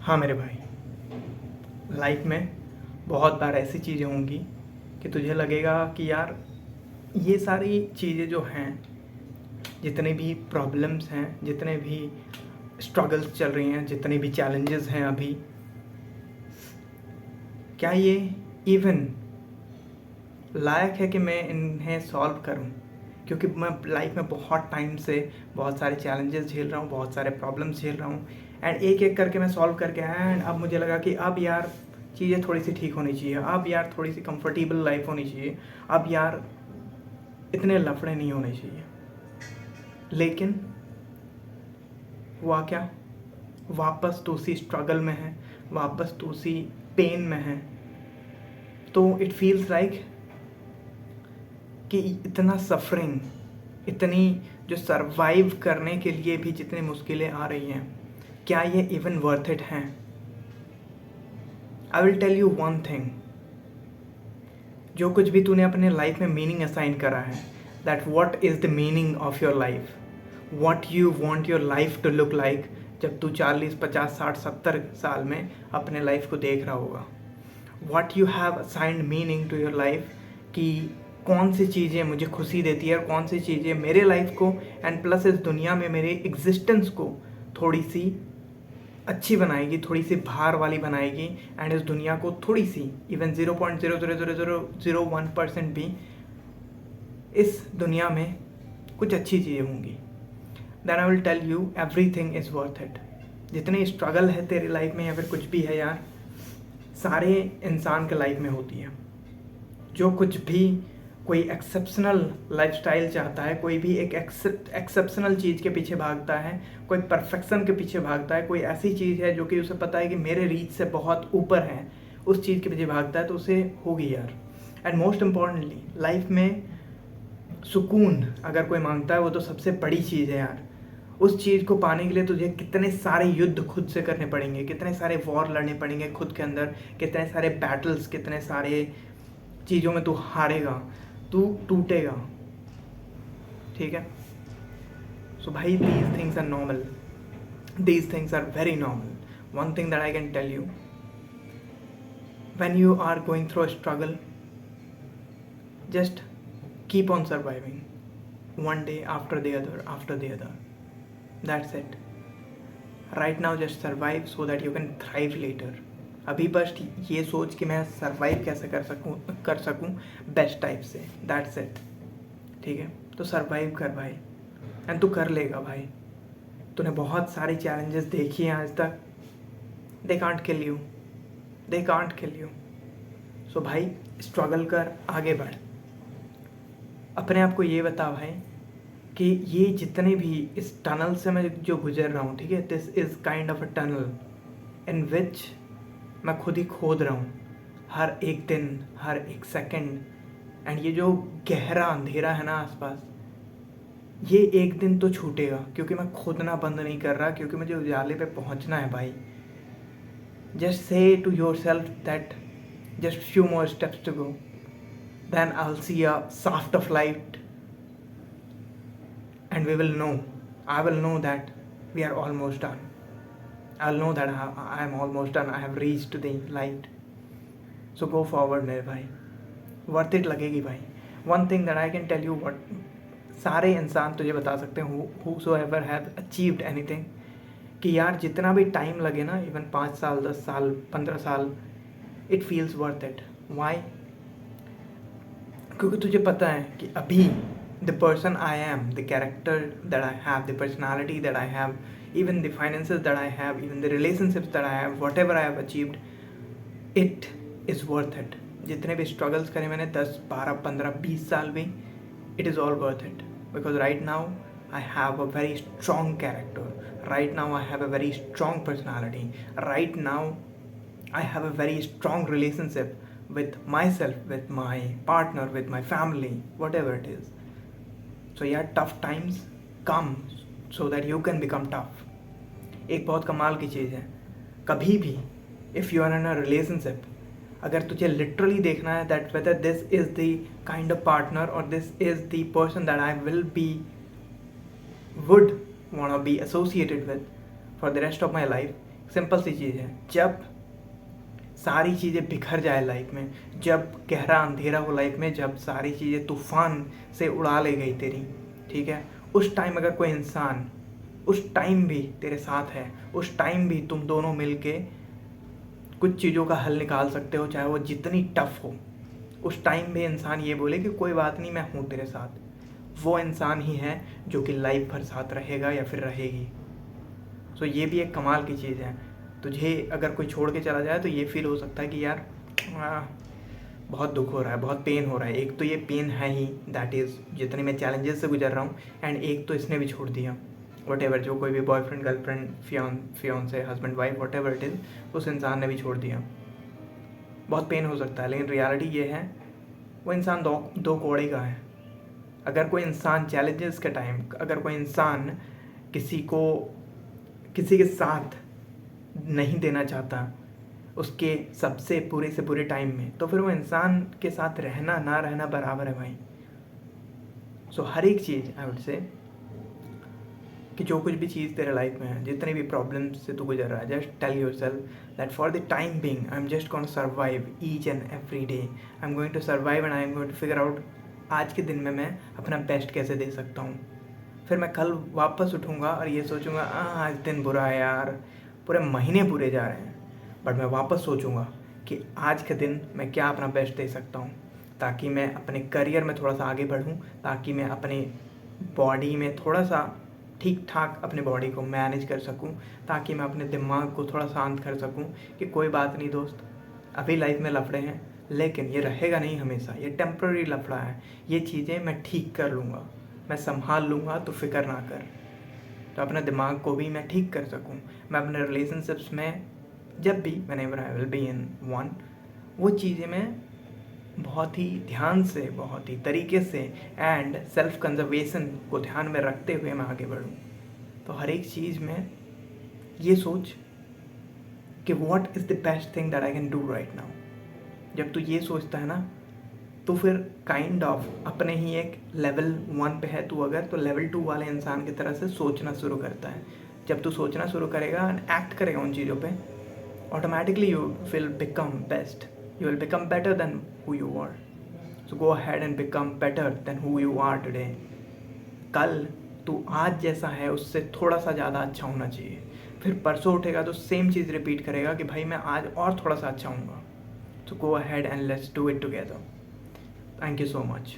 हाँ मेरे भाई, लाइफ में बहुत बार ऐसी चीज़ें होंगी कि तुझे लगेगा कि यार ये सारी चीज़ें जो हैं, जितने भी प्रॉब्लम्स हैं, जितने भी स्ट्रगल्स चल रही हैं, जितने भी चैलेंजेस हैं अभी, क्या ये इवन लायक है कि मैं इन्हें सॉल्व करूं? क्योंकि मैं लाइफ में बहुत टाइम से बहुत सारे चैलेंजेस झेल रहा हूँ, बहुत सारे प्रॉब्लम्स झेल रहा हूँ, एंड एक एक करके मैं सॉल्व करके आया। एंड अब मुझे लगा कि अब यार चीज़ें थोड़ी सी ठीक होनी चाहिए, अब यार थोड़ी सी कंफर्टेबल लाइफ होनी चाहिए, अब यार इतने लफड़े नहीं होने चाहिए। लेकिन हुआ क्या? वापस तो उसी स्ट्रगल में है, वापस तो उसी पेन में है। तो इट फील्स लाइक कि इतना सफरिंग, इतनी जो सरवाइव करने के लिए भी जितनी मुश्किलें आ रही हैं, क्या ये इवन वर्थ इट हैं? I will tell you one thing, जो कुछ भी तूने अपने लाइफ में मीनिंग असाइन करा है, that what is the meaning of your life, what you want your life to look like, जब तू 40, 50, 60, 70 साल में अपने लाइफ को देख रहा होगा। What you have assigned meaning to your life, कि कौन सी चीज़ें मुझे खुशी देती है और कौन सी चीज़ें मेरे लाइफ को एंड प्लस इस दुनिया में मेरे एग्जिस्टेंस को थोड़ी सी अच्छी बनाएगी, थोड़ी सी भार वाली बनाएगी, एंड इस दुनिया को थोड़ी सी इवन 0.00001% भी इस दुनिया में कुछ अच्छी चीज़ें होंगी। Then I will tell you everything is worth it. जितनी स्ट्रगल है तेरी लाइफ में या फिर कुछ भी है यार, सारे इंसान के लाइफ में होती है। जो कुछ भी कोई एक्सेप्शनल लाइफस्टाइल चाहता है, कोई भी एक एक्सेप्शनल चीज़ के पीछे भागता है, कोई परफेक्शन के पीछे भागता है, कोई ऐसी चीज़ है जो कि उसे पता है कि मेरे रीच से बहुत ऊपर है, उस चीज़ के पीछे भागता है, तो उसे होगी यार। एंड मोस्ट इम्पॉर्टेंटली लाइफ में सुकून अगर कोई मांगता है, वो तो सबसे बड़ी चीज़ है यार। उस चीज़ को पाने के लिए तुझे कितने सारे युद्ध खुद से करने पड़ेंगे, कितने सारे वॉर लड़ने पड़ेंगे खुद के अंदर, कितने सारे बैटल्स, कितने सारे चीज़ों में तू हारेगा, तू टूटेगा। ठीक है? सो भाई, these things are normal, these things are very normal. One thing that I can tell you, when you are going through a struggle, just keep on surviving, one day after the other. That's it. Right now just survive so that you can thrive later. अभी बस ये सोच कि मैं survive कैसे कर सकूं best type से। That's it. ठीक है? तो सरवाइव कर भाई, एंड तू कर लेगा भाई। तूने बहुत सारे चैलेंजेस देखी हैं आज तक, दे कांट किल यू। सो भाई, स्ट्रगल कर, आगे बढ़। अपने आप को ये बता भाई कि ये जितने भी इस टनल से मैं जो गुजर रहा हूँ, ठीक है, this is kind of a tunnel in which मैं खुद ही खोद रहा हूँ हर एक दिन, हर एक सेकंड। एंड ये जो गहरा अंधेरा है ना आसपास, ये एक दिन तो छूटेगा, क्योंकि मैं खोदना बंद नहीं कर रहा, क्योंकि मुझे उजाले पे पहुँचना है भाई। Just say to yourself that just few more steps to go, then I'll see a shaft of light, and I will know that we are almost done. I'll know that I am almost done, I have reached the light. So go forward मेरे भाई, worth it लगेगी भाई। One thing that I can tell you, what सारे इंसान तुझे बता सकते हैं, whosoever have achieved anything, कि यार जितना भी टाइम लगे ना, इवन 5 साल, 10 साल, 15 साल, it feels worth it. Why? क्योंकि तुझे पता है कि अभी the person I am, the character that I have, the personality that I have, even the finances that I have, even the relationships that I have, whatever I have achieved, it is worth it. जितने भी struggles करे मैंने 10, 12, 15, 20 साल भी, it is all worth it. Because right now I have a very strong character. Right now I have a very strong personality. Right now I have a very strong relationship with myself, with my partner, with my family, whatever it is. So yeah, tough times come so that you can become tough. एक बहुत कमाल की चीज़ है, कभी भी if you are in a relationship, अगर तुझे literally देखना है that whether this is the kind of partner or this is the person that I would want to be associated with for the rest of my life, simple सी चीज़ है, जब सारी चीज़ें बिखर जाए लाइफ में, जब गहरा अंधेरा हो लाइफ में, जब सारी चीज़ें तूफान से उड़ा ले गई तेरी, ठीक है, उस टाइम अगर कोई इंसान उस टाइम भी तेरे साथ है, उस टाइम भी तुम दोनों मिलके कुछ चीज़ों का हल निकाल सकते हो, चाहे वो जितनी टफ हो, उस टाइम भी इंसान ये बोले कि कोई बात नहीं, मैं हूँ तेरे साथ, वो इंसान ही है जो कि लाइफ भर साथ रहेगा या फिर रहेगी। सो ये भी एक कमाल की चीज़ है। तुझे अगर कोई छोड़ के चला जाए तो ये फील हो सकता है कि यार बहुत दुख हो रहा है, बहुत पेन हो रहा है। एक तो ये पेन है ही, दैट इज़ जितने मैं चैलेंजेस से गुजर रहा हूँ, एंड एक तो इसने भी छोड़ दिया, वट एवर, जो कोई भी boyfriend, girlfriend, fiance, husband, wife, whatever it is, उस इंसान ने भी छोड़ दिया। बहुत पेन हो सकता है, लेकिन रियलिटी ये है वो इंसान दो कोड़े का है। अगर कोई इंसान चैलेंजेस के टाइम, अगर कोई इंसान किसी के साथ नहीं देना चाहता उसके सबसे बुरे से बुरे टाइम में, तो फिर वो इंसान के साथ रहना ना रहना बराबर है भाई। सो हर एक चीज़ आई वुड से कि जो कुछ भी चीज़ तेरे लाइफ में है, जितने भी प्रॉब्लम्स से तू गुजर रहा है, just tell yourself that for the time being I am just going to survive each and every day. I am going to survive and I am going to figure out आज के दिन में मैं अपना बेस्ट कैसे दे सकता हूँ। फिर मैं कल वापस उठूँगा और ये सोचूंगा आज दिन बुरा है यार, पूरे महीने बुरे जा रहे हैं, बट मैं वापस सोचूंगा कि आज के दिन मैं क्या अपना बेस्ट दे सकता हूँ, ताकि मैं अपने करियर में थोड़ा सा आगे बढ़ूँ, ताकि मैं अपने बॉडी में थोड़ा सा ठीक ठाक अपने बॉडी को मैनेज कर सकूँ, ताकि मैं अपने दिमाग को थोड़ा शांत कर सकूँ कि कोई बात नहीं दोस्त, अभी लाइफ में लफड़े हैं, लेकिन ये रहेगा नहीं हमेशा, ये टेम्प्रेरी लफड़ा है, ये चीज़ें मैं ठीक कर लूँगा, मैं संभाल लूँगा, तो फिक्र ना कर। तो अपने दिमाग को भी मैं ठीक कर सकूँ, मैं अपने रिलेशनशिप्स में जब भी whenever I will be in one, वो चीज़ें मैं बहुत ही ध्यान से, बहुत ही तरीके से एंड सेल्फ कंजर्वेशन को ध्यान में रखते हुए मैं आगे बढ़ूँ। तो हर एक चीज़ में ये सोच कि what is the best thing that I can do right now. जब तू ये सोचता है ना, तो फिर काइंड ऑफ अपने ही एक लेवल 1 पे है तू अगर, तो लेवल 2 वाले इंसान की तरह से सोचना शुरू करता है। जब तू सोचना शुरू करेगा एंड एक्ट करेगा उन चीज़ों पे, automatically you will become best, you will become better than who you are. So go ahead and become better than who you are today. कल तू आज जैसा है उससे थोड़ा सा ज़्यादा अच्छा होना चाहिए। फिर परसों उठेगा तो सेम चीज़ रिपीट करेगा कि भाई मैं आज और थोड़ा सा अच्छा हूँगा। So go ahead and let's do it together. Thank you so much.